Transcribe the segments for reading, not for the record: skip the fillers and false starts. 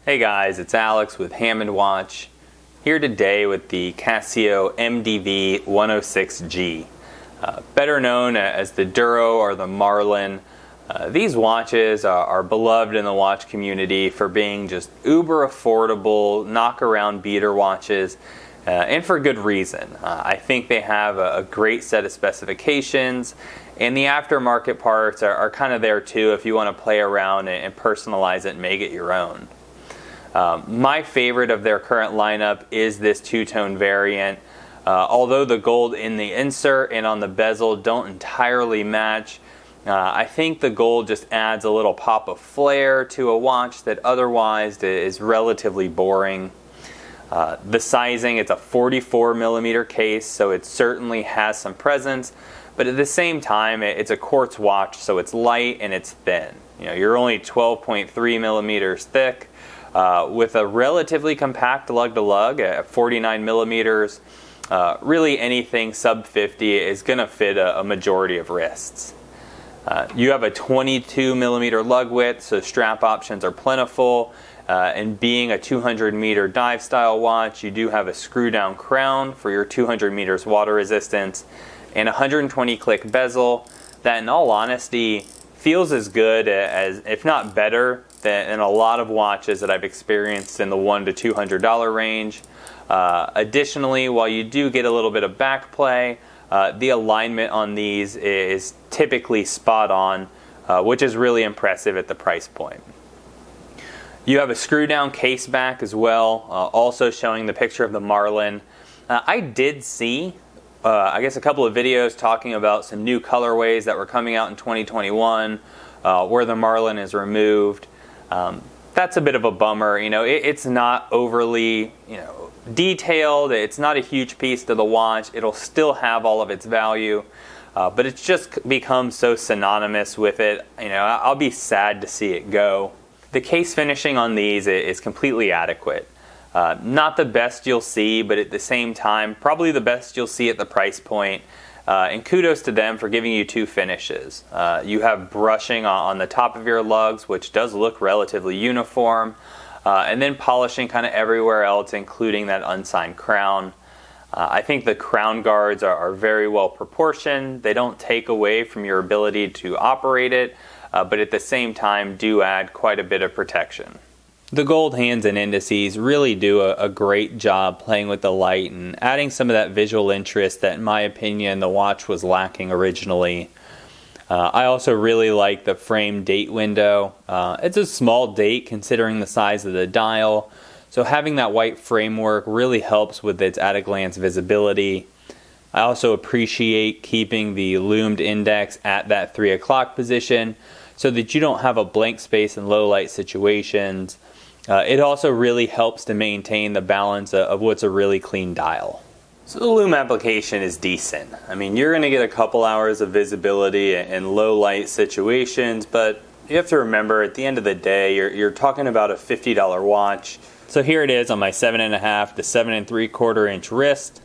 Hey guys, it's Alex with Hammond Watch, here today with the Casio MDV106G, better known as the Duro or the Marlin. These watches are beloved in the watch community for being just uber affordable, knock-around beater watches, and for good reason. I think they have a great set of specifications, and the aftermarket parts are kind of there too if you want to play around and personalize it and make it your own. My favorite of their current lineup is this two-tone variant. Although the gold in the insert and on the bezel don't entirely match, I think the gold just adds a little pop of flair to a watch that otherwise is relatively boring. The sizing, it's a 44mm case, so it certainly has some presence, but at the same time it's a quartz watch, so it's light and it's thin. You know, you're only 12.3mm thick. With a relatively compact lug-to-lug at 49mm, really anything sub 50 is going to fit a majority of wrists. You have a 22mm lug width, so strap options are plentiful. And being a 200-meter dive style watch, you do have a screw-down crown for your 200 meters water resistance and 120-click bezel that, in all honesty, feels as good as, if not better, than a lot of watches that I've experienced in the $100 to $200 range. Additionally, while you do get a little bit of back play, the alignment on these is typically spot on, which is really impressive at the price point. You have a screw down case back as well, also showing the picture of the Marlin. I did see I guess a couple of videos talking about some new colorways that were coming out in 2021 where the Marlin is removed. That's a bit of a bummer. You know, it's not overly, detailed. It's not a huge piece to the watch. It'll still have all of its value, but it's just become so synonymous with it. I'll be sad to see it go. The case finishing on these is completely adequate. Not the best you'll see, but at the same time, probably the best you'll see at the price point. And kudos to them for giving you two finishes. You have brushing on the top of your lugs, which does look relatively uniform, and then polishing kind of everywhere else, including that unsigned crown. I think the crown guards are very well proportioned. They don't take away from your ability to operate it, but at the same time do add quite a bit of protection. The gold hands and indices really do a great job playing with the light and adding some of that visual interest that, in my opinion, the watch was lacking originally. I also really like the frame date window. It's a small date considering the size of the dial, so having that white framework really helps with its at-a-glance visibility. I also appreciate keeping the loomed index at that 3 o'clock position so that you don't have a blank space in low light situations. It also really helps to maintain the balance of what's a really clean dial. So the loom application is decent. I mean, you're going to get a couple hours of visibility in low light situations, but you have to remember at the end of the day, you're talking about a $50 watch. So here it is on my 7.5 to 7 3/4 inch wrist.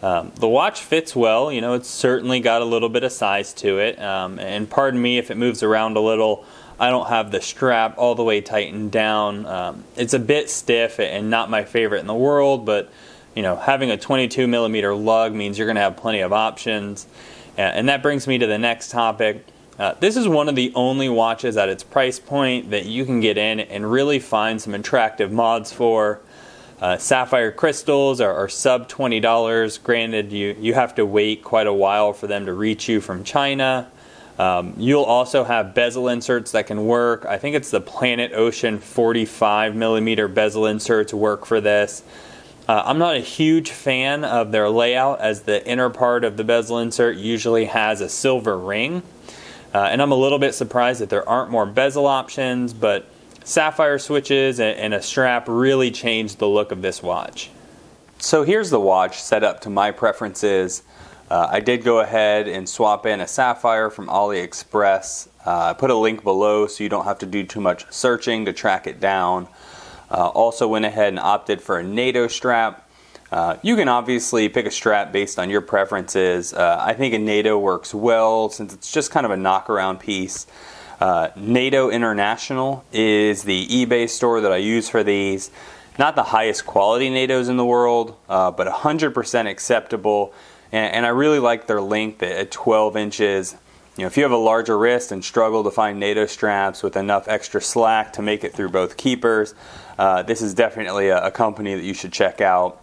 The watch fits well. It's certainly got a little bit of size to it. And pardon me if it moves around a little. I don't have the strap all the way tightened down. It's a bit stiff and not my favorite in the world, but having a 22mm lug means you're going to have plenty of options. And that brings me to the next topic. This is one of the only watches at its price point that you can get in and really find some attractive mods for. Sapphire crystals are sub $20. Granted, you have to wait quite a while for them to reach you from China. You'll also have bezel inserts that can work. I think it's the Planet Ocean 45mm bezel inserts work for this. I'm not a huge fan of their layout, as the inner part of the bezel insert usually has a silver ring. And I'm a little bit surprised that there aren't more bezel options, but sapphire switches and a strap really changed the look of this watch. So here's the watch set up to my preferences. I did go ahead and swap in a sapphire from AliExpress. I put a link below so you don't have to do too much searching to track it down. Also went ahead and opted for a NATO strap. You can obviously pick a strap based on your preferences. I think a NATO works well since it's just kind of a knock-around piece. NATO International is the eBay store that I use for these. Not the highest quality NATOs in the world, but 100% acceptable. And I really like their length at 12 inches. You know, if you have a larger wrist and struggle to find NATO straps with enough extra slack to make it through both keepers, this is definitely a company that you should check out.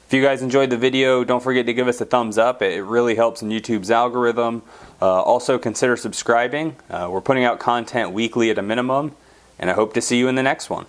If you guys enjoyed the video, don't forget to give us a thumbs up. It really helps in YouTube's algorithm. Also consider subscribing. We're putting out content weekly at a minimum, and I hope to see you in the next one.